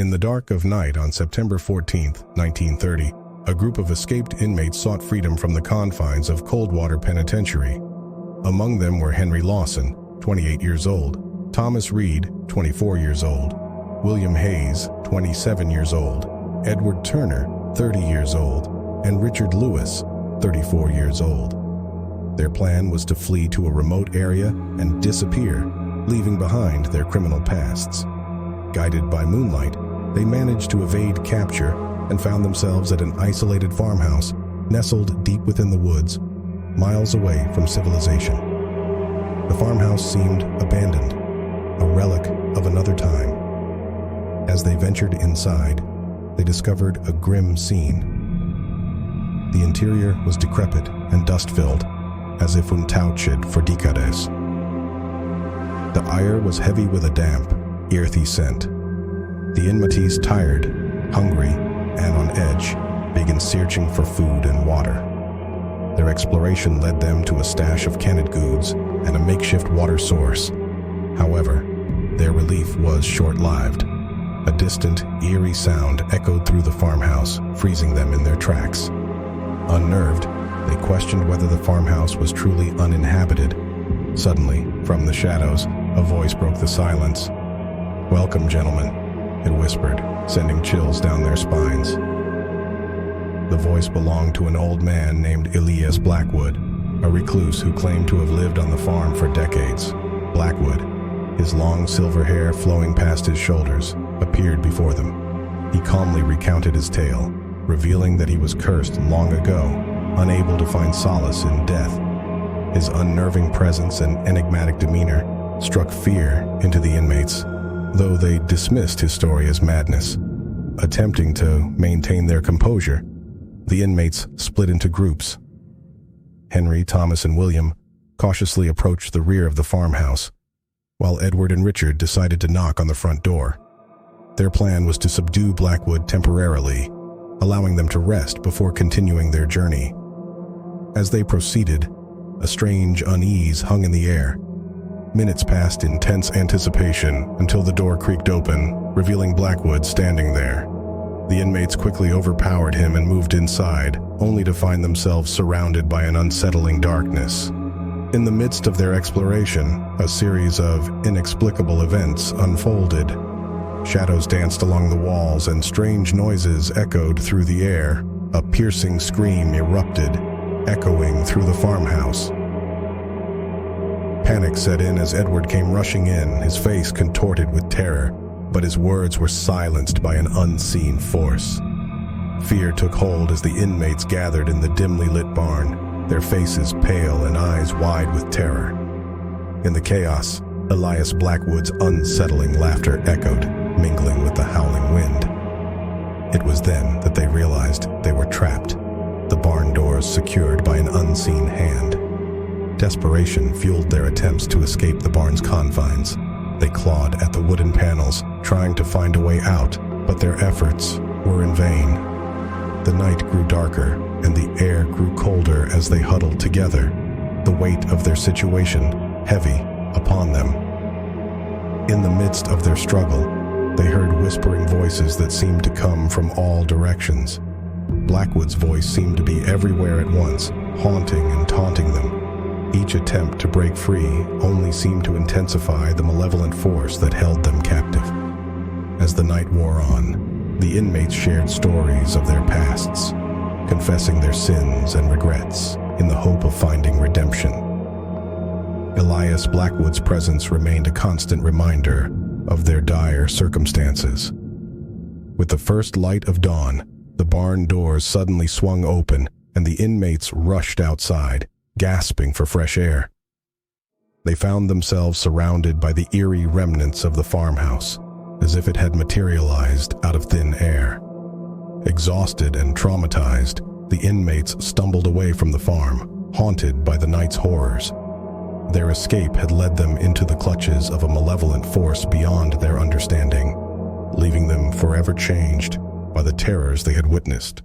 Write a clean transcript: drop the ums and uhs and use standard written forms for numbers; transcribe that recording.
In the dark of night on September 14, 1930, a group of escaped inmates sought freedom from the confines of Coldwater Penitentiary. Among them were Henry Lawson, 28 years old, Thomas Reed, 24 years old, William Hayes, 27 years old, Edward Turner, 30 years old, and Richard Lewis, 34 years old. Their plan was to flee to a remote area and disappear, leaving behind their criminal pasts. Guided by moonlight, they managed to evade capture and found themselves at an isolated farmhouse nestled deep within the woods, miles away from civilization. The farmhouse seemed abandoned, a relic of another time. As they ventured inside, they discovered a grim scene. The interior was decrepit and dust-filled, as if untouched for decades. The air was heavy with a damp, earthy scent. The inmates, tired, hungry, and on edge, began searching for food and water. Their exploration led them to a stash of canned goods and a makeshift water source. However, their relief was short-lived. A distant, eerie sound echoed through the farmhouse, freezing them in their tracks. Unnerved, they questioned whether the farmhouse was truly uninhabited. Suddenly, from the shadows, a voice broke the silence. "Welcome, gentlemen," it whispered, sending chills down their spines. The voice belonged to an old man named Elias Blackwood, a recluse who claimed to have lived on the farm for decades. Blackwood, his long silver hair flowing past his shoulders, appeared before them. He calmly recounted his tale, revealing that he was cursed long ago, unable to find solace in death. His unnerving presence and enigmatic demeanor struck fear into the inmates, though they dismissed his story as madness. Attempting to maintain their composure, the inmates split into groups. Henry, Thomas, and William cautiously approached the rear of the farmhouse, while Edward and Richard decided to knock on the front door. Their plan was to subdue Blackwood temporarily, allowing them to rest before continuing their journey. As they proceeded, a strange unease hung in the air. Minutes passed in tense anticipation until the door creaked open, revealing Blackwood standing there. The inmates quickly overpowered him and moved inside, only to find themselves surrounded by an unsettling darkness. In the midst of their exploration, a series of inexplicable events unfolded. Shadows danced along the walls and strange noises echoed through the air. A piercing scream erupted, echoing through the farmhouse. Panic set in as Edward came rushing in, his face contorted with terror, but his words were silenced by an unseen force. Fear took hold as the inmates gathered in the dimly lit barn, their faces pale and eyes wide with terror. In the chaos, Elias Blackwood's unsettling laughter echoed, mingling with the howling wind. It was then that they realized they were trapped, the barn doors secured by an unseen hand. Desperation fueled their attempts to escape the barn's confines. They clawed at the wooden panels, trying to find a way out, but their efforts were in vain. The night grew darker, and the air grew colder as they huddled together, the weight of their situation heavy upon them. In the midst of their struggle, they heard whispering voices that seemed to come from all directions. Blackwood's voice seemed to be everywhere at once, haunting and taunting them. Each attempt to break free only seemed to intensify the malevolent force that held them captive. As the night wore on, the inmates shared stories of their pasts, confessing their sins and regrets in the hope of finding redemption. Elias Blackwood's presence remained a constant reminder of their dire circumstances. With the first light of dawn, the barn doors suddenly swung open and the inmates rushed outside, gasping for fresh air. They found themselves surrounded by the eerie remnants of the farmhouse, as if it had materialized out of thin air. Exhausted and traumatized, the inmates stumbled away from the farm, haunted by the night's horrors. Their escape had led them into the clutches of a malevolent force beyond their understanding, leaving them forever changed by the terrors they had witnessed.